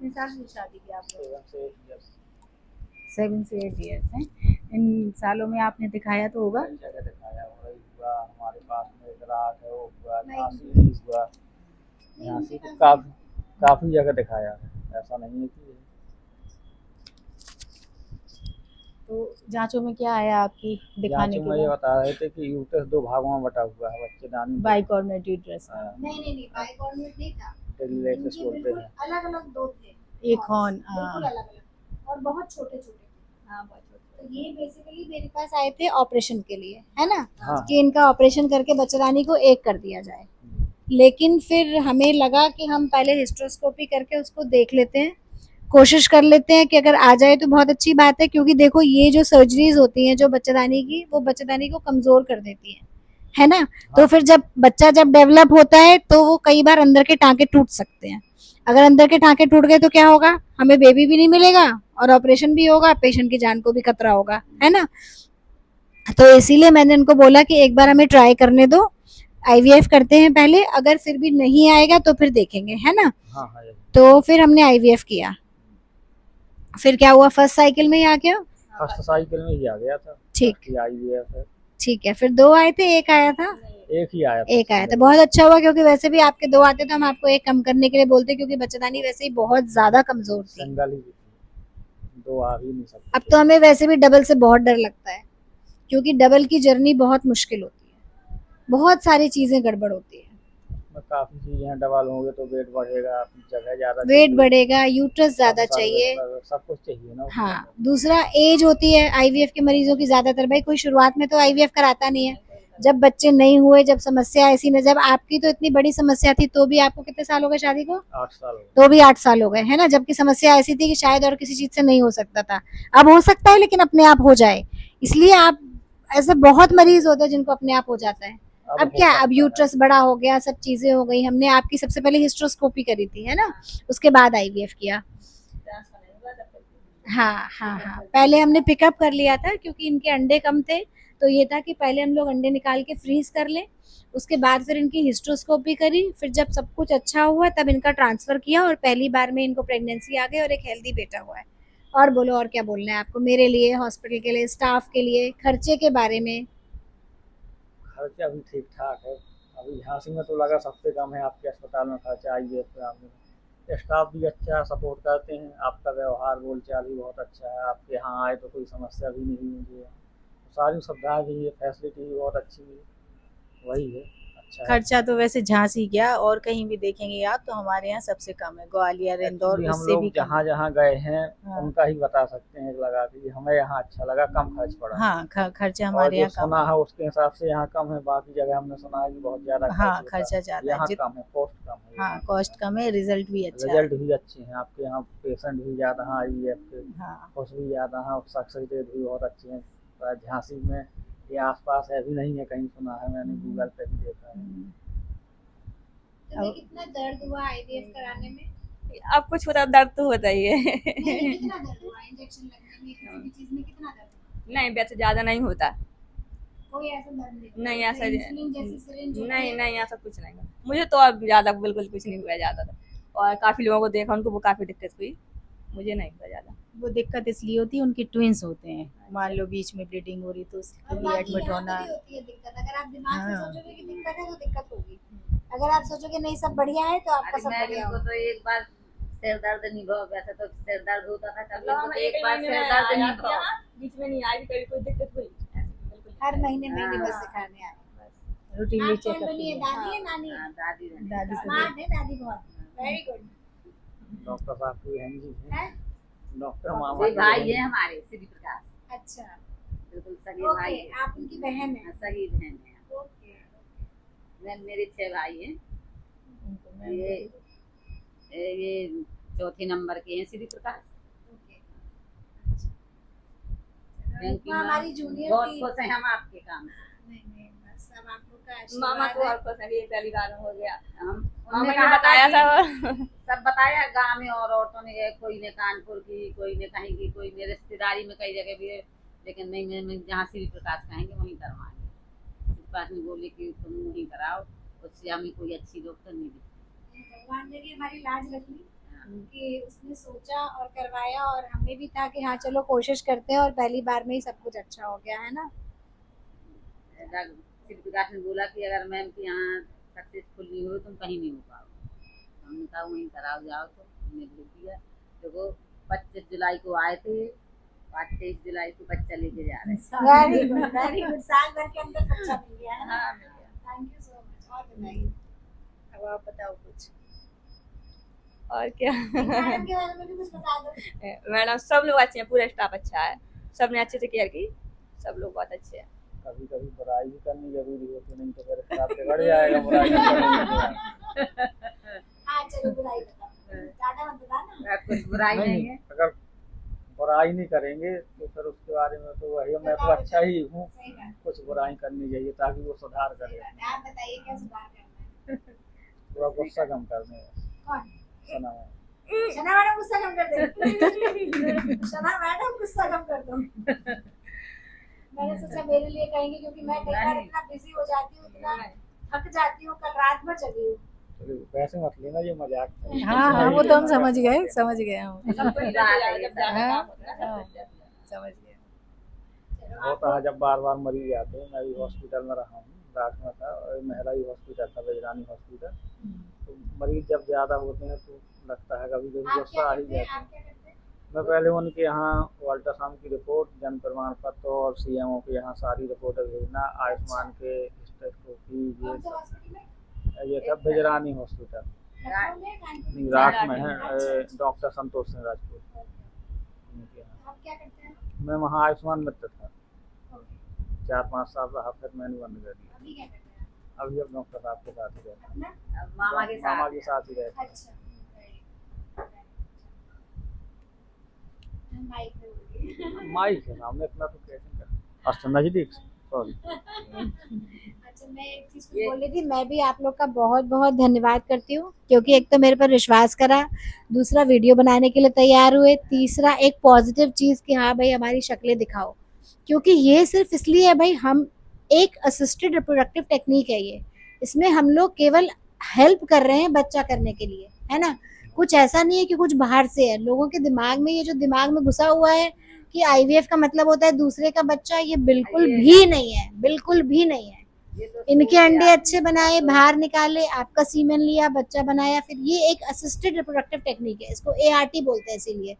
कितने साल से शादी की आपने? 7 से 8 years। 7 से 8 ईयर्स हैं। इन सालों में आपने दिखाया तो होगा। कई जगह दिखाया, वही हुआ हमारे पास में एक रात है, वो हुआ झांसी भी हुआ, झांसी तो काफी काफी जगह दिखाया है, ऐसा नहीं है कि तो जांचों में क्या आया आपकी दिखाने जांचों के में ये बाद? बता रहे थे कि यूट्रस 2 भागों में बटा हुआ है, बच्चेदानी बाइकॉर्नेट यूट्रस था। नहीं बाइकॉर्नेट नहीं था, डेलीलेक्सिस इनके बोलते बिल्कुल हैं। अलग अलग दो थे। एक हॉर्न, बिल्कुल अलग अलग और बहुत छोटे छोटे थे। हाँ बहुत छोटे। तो ये बेसिकली मेरे पास आए थे ऑपरेशन के लिए, है ना, हाँ कि इनका ऑपरेशन करके बच्चेदानी को एक कर दिया जाए। लेकिन फिर हमें लगा कि हम पहले हिस्ट्रोस्कोपी करके उसको देख लेते हैं, कोशिश कर लेते हैं कि अगर आ जाए तो बहुत अच्छी बात है, क्योंकि देखो ये जो सर्जरीज होती हैं जो बच्चेदानी की, वो बच्चेदानी को कमजोर कर देती है ना। तो फिर जब बच्चा जब डेवलप होता है तो वो कई बार अंदर के टांके टूट सकते हैं। अगर अंदर के टांके टूट गए तो क्या होगा, हमें बेबी भी नहीं मिलेगा और ऑपरेशन भी होगा, पेशेंट की जान को भी खतरा होगा, है ना। तो इसीलिए मैंने उनको बोला कि एक बार हमें ट्राई करने दो, आईवीएफ करते हैं पहले, अगर फिर भी नहीं आएगा तो फिर देखेंगे, है ना। हाँ हाँ यही। तो फिर हमने आईवीएफ किया। फिर क्या हुआ, फर्स्ट साइकिल में ही आ गया। फर्स्ट साइकिल में ही आ गया था। ठीक, आईवीएफ है। ठीक है। फिर दो आए थे, एक आया था। एक ही आया था। एक आया था, बहुत अच्छा हुआ, क्योंकि वैसे भी आपके दो आते तो हम आपको एक कम करने के लिए बोलते, क्योंकि बच्चेदानी वैसे ही बहुत ज्यादा कमजोर थी। सिंगल ही थी, दो आ ही नहीं सकते। अब तो हमें वैसे भी डबल से बहुत डर लगता है, क्योंकि डबल की जर्नी बहुत मुश्किल होती है, बहुत सारी चीजें गड़बड़ होती है। उसमें काफी चीजें हैं, डबल होंगे तो वेट बढ़ेगा, जगह ज्यादा वेट चाहिए, बढ़ेगा, यूट्रस ज्यादा चाहिए। सब कुछ चाहिए ना उसमें। हाँ, दूसरा एज होती है आईवीएफ के मरीजों की ज्यादातर। भाई कोई शुरुआत में तो आईवीएफ कराता नहीं है, जब बच्चे नहीं हुए, जब समस्या ऐसी न, जब आपकी तो इतनी बड़ी समस्या थी, तो भी आपको कितने साल हो गए शादी को? 8 साल हो गए। तो भी 8 साल हो गए, है ना। जबकि समस्या ऐसी थी कि शायद और किसी चीज से नहीं हो सकता था, अब हो सकता है, लेकिन अपने आप हो जाए। इसलिए आप, ऐसे बहुत मरीज होते हैं जिनको अपने आप हो जाता है। अब क्या, अब यूट्रस बड़ा हो गया, सब चीजें हो गई, हमने आपकी सबसे पहले हिस्ट्रोस्कोपी करी थी, है ना, उसके बाद आईवीएफ किया। हाँ हाँ हाँ, पहले हमने पिकअप कर लिया था, क्योंकि इनके अंडे कम थे, तो ये था कि पहले हम लोग अंडे निकाल के फ्रीज कर लें, उसके बाद फिर इनकी हिस्ट्रोस्कोपी करी, फिर जब सब कुछ अच्छा हुआ तब इनका ट्रांसफर किया, और पहली बार में इनको प्रेगनेंसी आ गई और एक हेल्दी बेटा हुआ है। और बोलो, और क्या बोलना है आपको, मेरे लिए, हॉस्पिटल के लिए, स्टाफ के लिए, खर्चे के बारे में? खर्चा अभी ठीक ठाक है। अभी झांसी में तो लगा सबसे कम है आपके अस्पताल में खर्चा। आईवीएफ पे आपने स्टाफ भी अच्छा सपोर्ट करते हैं, आपका व्यवहार बोलचाल भी बहुत अच्छा है, आपके यहाँ आए तो कोई समस्या भी नहीं मुझे, सारी सुविधाएं भी है, फैसिलिटी भी बहुत अच्छी है, वही है अच्छा है। खर्चा तो वैसे झांसी क्या और कहीं भी देखेंगे आप तो हमारे यहाँ सबसे कम है, ग्वालियर, इंदौर एक्चुअली हम उससे भी लोग कम जहाँ है। जहाँ गए हैं हाँ। उनका ही बता सकते हैं लगा के, हमें यहाँ अच्छा लगा, कम खर्च पड़ा। हाँ, खर्चा और हमारे जो यहाँ कम सुना है। है उसके हिसाब से यहाँ कम है, बाकी जगह हमने सुना है कि बहुत ज्यादा हाँ, खर्च होता खर्चा है, ज्यादा है, यहाँ कम है, कॉस्ट कम है। हाँ कॉस्ट कम है, रिजल्ट भी अच्छा है। रिजल्ट भी अच्छे हैं आपके यहाँ, पेशेंट भी ज़्यादा हैं आईवीएफ के, हाँ। खुश भी ज़्यादा हैं, और सक्सेस रेट भी बहुत अच्छे हैं। और झांसी में ये आसपास है भी नहीं है कहीं, सुना है मैंने, गूगल पे भी देखा है। तुम्हें कितना दर्द हुआ आईवीएफ कराने में? अब कुछ होता दर्द तो होता ही है। नहीं, कितना दर्द हुआ इंजेक्शन लगने में, किसी भी चीज में कितना दर्द हुआ? नहीं वैसे ज्यादा नहीं होता। कोई ऐसा दर्द नहीं? नहीं ऐसा इंसुलिन जैसी सिरिंज होती नहीं है? नहीं ऐसा कुछ नहीं हुआ। मुझे तो अब ज्यादा बिल्कुल कुछ नहीं हुआ ज्यादा तो। और काफी लोगों को देखा, उनको वो काफी दिक्कत हुई, मुझे नहीं हुआ ज्यादा। वो दिक्कत इसलिए होती है, उनके ट्विंस होते हैं, मान लो बीच में ब्लीडिंग हो रही तो उसके और लिए बाकी एडमिट यहाँ होना। पे भी होती है दिक्कत, अगर आप दिमाग से हाँ। सोचोगे कि दिक्कत है तो दिक्कत होगी, अगर आप सोचोगे नहीं सब बढ़िया है तो आपका सब बढ़िया को होगा। तो एक बार सिर दर्द नहीं भाव, वैसे तो सिर दर्द होता था कभी, मतलब हम तो एक बार महीने सिर में दर्द आया नहीं था भाव। यहाँ, बीच में नहीं आई, कभी कोई दिक्कत हुई बिल्कुल। हर महीने महीने हाँ। बस दिखाने आए। रूटीनली आप कौन चेकअप बनी है, के लिए। दादी है नानी है? हाँ, दादी रहती दादी को स्मार्ट है दादी बहुत, वेरी गुड। डॉक्टर साहब की बहन जी है? हैं, डॉक्टर है। मामा ये की भाई बहन है हमारे श्री प्रकाश, अच्छा, बिल्कुल सगे भाई ओके, है। आप उनकी बहन है। हाँ, सगी बहन है। ओके, मेरे 6 भाई हैं, उनको ये ये चौथे नंबर के हैं Shri Prakash. Okay. Thank you हमारी मैम, जूनियर बहुत थी। खुश हैं हम आपके काम से। नहीं बस अब आप लोग का मामा आशीर्वाद को है। और खुश है, ये पहली बार हो गया। हम मामा उन्होंने ने कहा बताया था था कि सब बताया गांव में, और औरतों ने, कोई ने कानपुर की, कोई ने कहीं की, कोई ने रिश्तेदारी में कई जगह भी है, लेकिन नहीं, मैं जहाँ श्री प्रकाश कहेंगे वहीं करवाएंगे। श्री प्रकाश ने बोले कि तुम वहीं कराओ, उससे हमें कोई अच्छी डॉक्टर नहीं दिखती। भगवान ने भी हमारी लाज रख ली। कि उसने सोचा और करवाया, और हमें भी था कि हाँ चलो कोशिश करते हैं, और पहली बार में ही सब कुछ अच्छा हो गया है ना। श्री प्रकाश ने बोला कि अगर मैम के यहाँ सक्सेसफुल नहीं हो तुम कहीं नहीं हो पाओ। हमने कहा वहीं कराओ जाओ, तो हमने लिख दिया। देखो 25 जुलाई को आए थे, आज 23 जुलाई को बच्चा लेके जा रहे हैं। वेरी गुड वेरी गुड, साल भर के अंदर बच्चा मिल गया है ना। हाँ, मिल गया। Thank you so much. और बताइए, अब आप बताओ कुछ। और क्या। मैडम के बारे में भी कुछ बता दो। मैडम सब लोग अच्छे हैं, पूरा स्टाफ अच्छा है, सबने अच्छे से केयर की, सब लोग बहुत अच्छे हैं। कभी कभी बुराई भी करनी जरूरी होती, नहीं तो फिर स्टाफ बिगड़ जाएगा। बुराई नहीं करेंगे हाँ चलो बुराई बताओ, ज्यादा मत बताना। कुछ बुराई नहीं है। अगर बुराई नहीं करेंगे तो फिर उसके बारे में तो वही, मैं तो अच्छा ही हूँ। सही बात। कुछ बुराई करनी चाहिए ताकि वो सुधार करे। आप बताइए क्या सुधार करना है। थोड़ा गुस्सा कम करने कौन? सना शना मैडम गुस्सा कम कर दे। शना मैडम गुस्सा कम कर दो। मैंने सोचा मेरे लिए कहेंगे, क्योंकि मैं कई बार इतना बिजी हो जाती हूँ, इतना थक जाती हूँ, कल रात भर जगी हूँ। वैसे मत लेना, ये मजाक था। हाँ वो तो हम समझ गए हम। सबको ही रहता है, जब ज्यादा हाँ, काम होता है ना, हाँ। सब जाते हैं। समझ गए। चलो होता है जब बार बार मरीज आते हैं। मैं भी हॉस्पिटल में रहा हूँ, रात में था, और महिला ही हॉस्पिटल था, बेजरानी हॉस्पिटल। तो मरीज जब ज़्यादा होते हैं तो लगता है कभी कभी आप गुस्सा क्या आ ही करते हैं? जाता है। आप क्या करते हैं? मैं पहले उनके यहाँ अल्ट्रासाउंड की रिपोर्ट, जन्म प्रमाण पत्र और सीएमओ के यहाँ सारी रिपोर्टें भेजना, आयुष्मान के स्टेथोस्कोपी, कौन से हॉस्पिटल में? ये सब बेजरानी हॉस्पिटल लखनऊ में, कानपुर में? रात में है। अच्छा। Doctor Santosh Singh Rajput okay. उनके यहाँ। आप क्या करते हैं? मैं वहाँ आयुष्मान मित्र था, ओके। 4-5 साल रहा, फिर मैंने बंद कर दिया। अभी क्या करते हैं आप? अभी अब डॉक्टर साहब के साथ ही रहता अपना? अब मामा के हूँ, मामा साथ के साथ ही रहता हूँ। अच्छा। माइक पे बोलिए। माइक के सामने इतना तो कैसे कर। अच्छा नजदीक से, सॉरी। अच्छा, मैं एक चीज कुछ बोल रही थी। मैं भी आप लोग का बहुत बहुत धन्यवाद करती हूँ, क्योंकि एक तो मेरे पर विश्वास करा, दूसरा वीडियो बनाने के लिए तैयार हुए, तीसरा एक पॉजिटिव चीज कि हाँ भाई हमारी शक्लें दिखाओ। क्योंकि ये सिर्फ इसलिए है भाई, हम एक असिस्टेड रिप्रोडक्टिव टेक्निक है ये, इसमें हम लोग केवल हेल्प कर रहे हैं बच्चा करने के लिए, है ना। कुछ ऐसा नहीं है कि कुछ बाहर से है। लोगों के दिमाग में, ये जो दिमाग में घुसा हुआ है कि आईवीएफ का मतलब होता है दूसरे का बच्चा, ये बिल्कुल भी नहीं है, बिल्कुल भी नहीं है। ये तो इनके सोच अंडे है अच्छे बनाए, बाहर निकाले, आपका सीमेन लिया, बच्चा बनाया, फिर ये एक असिस्टेड रिप्रोडक्टिव टेक्निक है, इसको एआरटी बोलते हैं। इसीलिए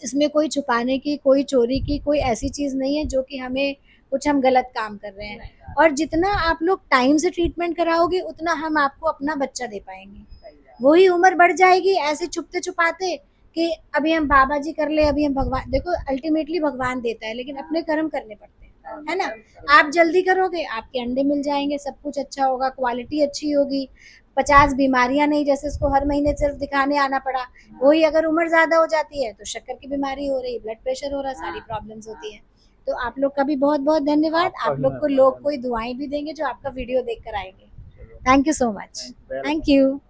इसमें कोई छुपाने की, कोई चोरी की, कोई ऐसी चीज नहीं है जो कि हमें कुछ हम गलत काम कर रहे हैं। और जितना आप लोग टाइम से ट्रीटमेंट कराओगे, उतना हम आपको अपना बच्चा दे पाएंगे। वही उम्र बढ़ जाएगी ऐसे छुपते छुपाते कि अभी हम बाबा जी कर ले, अभी हम भगवान। देखो अल्टीमेटली भगवान देता है, लेकिन अपने कर्म करने पड़ते हैं, है ना। आप जल्दी करोगे, आपके अंडे मिल जाएंगे, सब कुछ अच्छा होगा, क्वालिटी अच्छी होगी, 50 बीमारियां नहीं जैसे इसको हर महीने सिर्फ दिखाने आना पड़ा। वही अगर उम्र ज्यादा हो जाती है तो शक्कर की बीमारी हो रही, ब्लड प्रेशर हो रहा, सारी प्रॉब्लम्स होती है। तो आप लोग का भी बहुत बहुत धन्यवाद। आप लोग को लोग कोई दुआएं भी देंगे जो आपका वीडियो देख कर आएंगे। Thank you so much. Thank you.